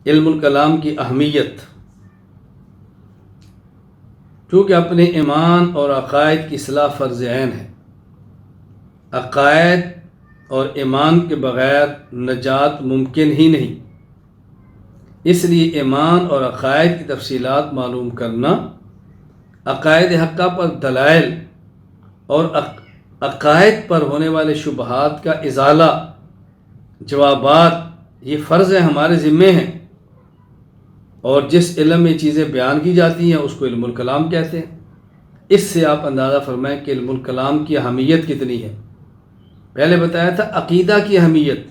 علم الکلام کی اہمیت، چونکہ اپنے ایمان اور عقائد کی اصلاح فرض عین ہے۔ عقائد اور ایمان کے بغیر نجات ممکن ہی نہیں، اس لیے ایمان اور عقائد کی تفصیلات معلوم کرنا، عقائد حقہ پر دلائل اور عقائد پر ہونے والے شبہات کا ازالہ، جوابات، یہ فرض ہمارے ذمے ہیں۔ اور جس علم میں چیزیں بیان کی جاتی ہیں اس کو علم الکلام کہتے ہیں۔ اس سے آپ اندازہ فرمائیں کہ علم الکلام کی اہمیت کتنی ہے۔ پہلے بتایا تھا عقیدہ کی اہمیت،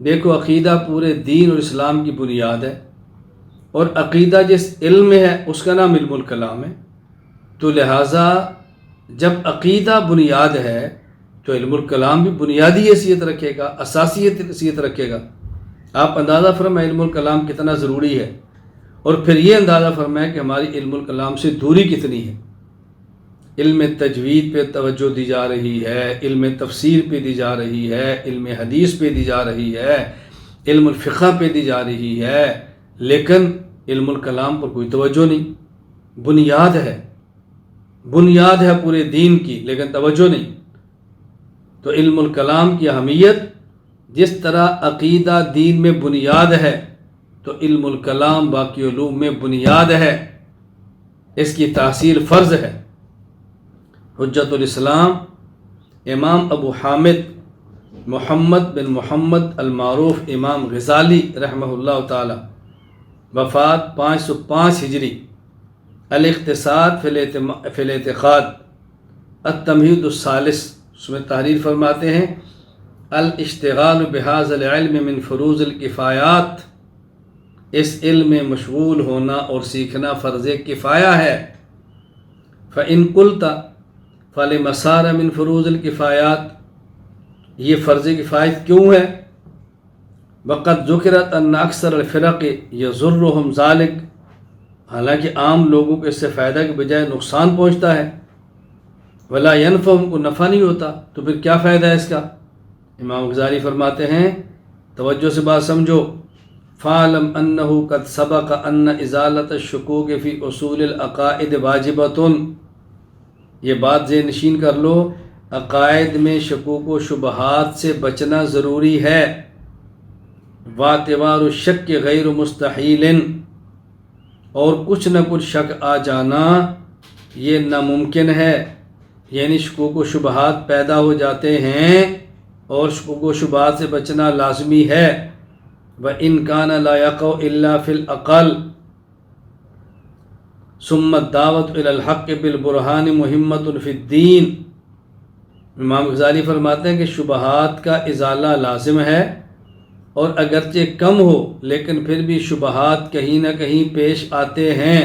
دیکھو عقیدہ پورے دین اور اسلام کی بنیاد ہے، اور عقیدہ جس علم میں ہے اس کا نام علم الکلام ہے۔ تو لہٰذا جب عقیدہ بنیاد ہے تو علم الکلام بھی بنیادی حیثیت رکھے گا، اساسی حیثیت رکھے گا۔ آپ اندازہ فرمائیں علم الکلام کتنا ضروری ہے، اور پھر یہ اندازہ فرمائیں کہ ہماری علم الکلام سے دوری کتنی ہے۔ علم تجوید پہ توجہ دی جا رہی ہے، علم تفسیر پہ دی جا رہی ہے، علم حدیث پہ دی جا رہی ہے، علم الفقہ پہ دی جا رہی ہے، لیکن علم الکلام پر کوئی توجہ نہیں۔ بنیاد ہے پورے دین کی، لیکن توجہ نہیں۔ تو علم الکلام کی اہمیت، جس طرح عقیدہ دین میں بنیاد ہے تو علم الکلام باقی علوم میں بنیاد ہے، اس کی تحصیل فرض ہے۔ حجت الاسلام امام ابو حامد محمد بن محمد المعروف امام غزالی رحمہ اللہ تعالی، وفات 505 ہجری، الاقتصاد فی الاعتقاد، التمہید الثالث، اس میں تحریر فرماتے ہیں الاشتغال بہذا العلم من فروض الکفایات، اس علم میں مشغول ہونا اور سیکھنا فرض کفایہ ہے۔ فإن قلت فلم صار من فروض الکفایات، یہ فرض کفایت کیوں ہے؟ وقد ذکرت ان اکثر الفرق یضرهم ذلک، حالانکہ عام لوگوں کو اس سے فائدہ کے بجائے نقصان پہنچتا ہے۔ ولا ينفعهم، کو نفع نہیں ہوتا، تو پھر کیا فائدہ ہے اس کا؟ امام غزالی فرماتے ہیں، توجہ سے بات سمجھو، فَعْلَمْ أَنَّهُ قَدْ سَبَقَ أَنَّ إِزَالَةَ الشُّكُوكِ فِي أُصُولِ الْعَقَائِدِ وَاجِبَةٌ، یہ بات ذہن نشین کر لو، عقائد میں شکوک و شبہات سے بچنا ضروری ہے۔ وَاعْتِبَارُ الشَّكِّ غَيْرُ مُسْتَحِيلٍ، اور کچھ نہ کچھ شک آ جانا یہ ناممکن ہے، یعنی شکوک و شبہات پیدا ہو جاتے ہیں اور شکوک و شبہات سے بچنا لازمی ہے۔ وَإِنْ كَانَ لَا يَقَعُ إِلَّا فِي الْعَقْلِ ثُمَّ الدَّعْوَةُ إِلَى الْحَقِّ بِالْبُرْهَانِ مُهِمَّةٌ فِي الدِّينِ، امام غزالی فرماتے ہیں کہ شبہات کا ازالہ لازم ہے، اور اگرچہ کم ہو لیکن پھر بھی شبہات کہیں نہ کہیں پیش آتے ہیں،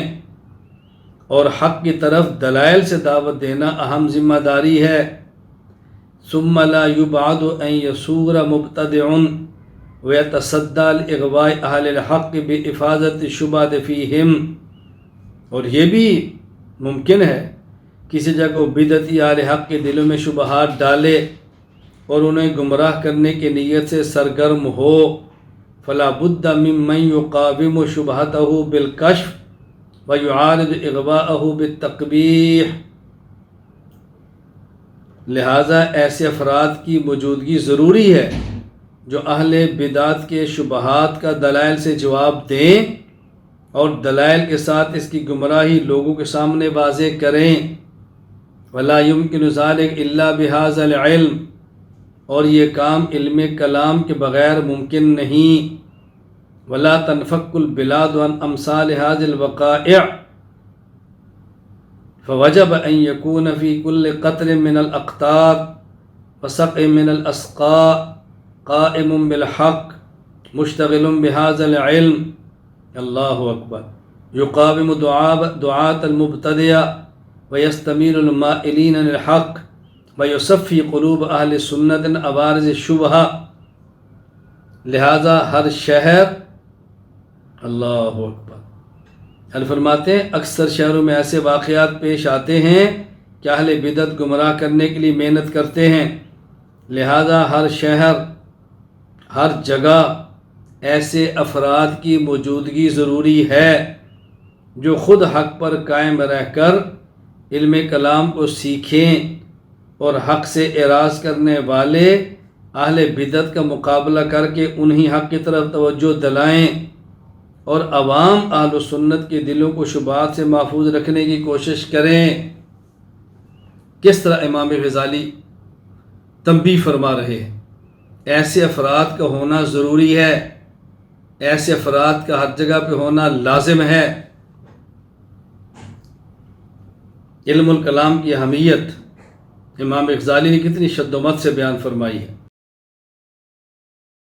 اور حق کی طرف دلائل سے دعوت دینا اہم ذمہ داری ہے۔ ثم لا يبعد ان يصور مبتدع ويتصدى لإغواء اہل الحق بإفاضة الشبہات فیہم، اور یہ بھی ممکن ہے کسی جگہ بدعتی اہل حق کے دلوں میں شبہات ڈالے اور انہیں گمراہ کرنے کی نیت سے سرگرم ہو۔ فلا بد ممن يقاوم شبہته بالکشف ويعارض اغواءه بالتقبیح، لہٰذا ایسے افراد کی موجودگی ضروری ہے جو اہل بدعت کے شبہات کا دلائل سے جواب دیں اور دلائل کے ساتھ اس کی گمراہی لوگوں کے سامنے واضح کریں۔ ولا يمكن ذلك الا بهذا العلم، اور یہ کام علم کلام کے بغیر ممکن نہیں۔ ولا تنفك البلاد عن امثال هذه الوقائع، فوجب ان يكون في كل قطر من الاقطار وسقع من الاسقاء قائم بالحق مشتغل بهذا العلم، اللہ اکبر، يقاوم دعاة المبتدع ويستميل المائلين للحق ويصفي قلوب اہل سنت عوارض الشبہہ، لہذا ہر شہر، اللہ اکبر، فرماتے ہیں اکثر شہروں میں ایسے واقعات پیش آتے ہیں کہ اہل بدعت گمراہ کرنے کے لیے محنت کرتے ہیں، لہذا ہر شہر، ہر جگہ ایسے افراد کی موجودگی ضروری ہے جو خود حق پر قائم رہ کر علم کلام کو سیکھیں اور حق سے اعراض کرنے والے اہل بدعت کا مقابلہ کر کے انہی حق کی طرف توجہ دلائیں اور عوام اہل سنت کے دلوں کو شبہات سے محفوظ رکھنے کی کوشش کریں۔ کس طرح امام غزالی تنبیہ فرما رہے ہیں، ایسے افراد کا ہونا ضروری ہے، ایسے افراد کا ہر جگہ پہ ہونا لازم ہے۔ علم الکلام کی اہمیت امام غزالی نے کتنی شد و مت سے بیان فرمائی ہے۔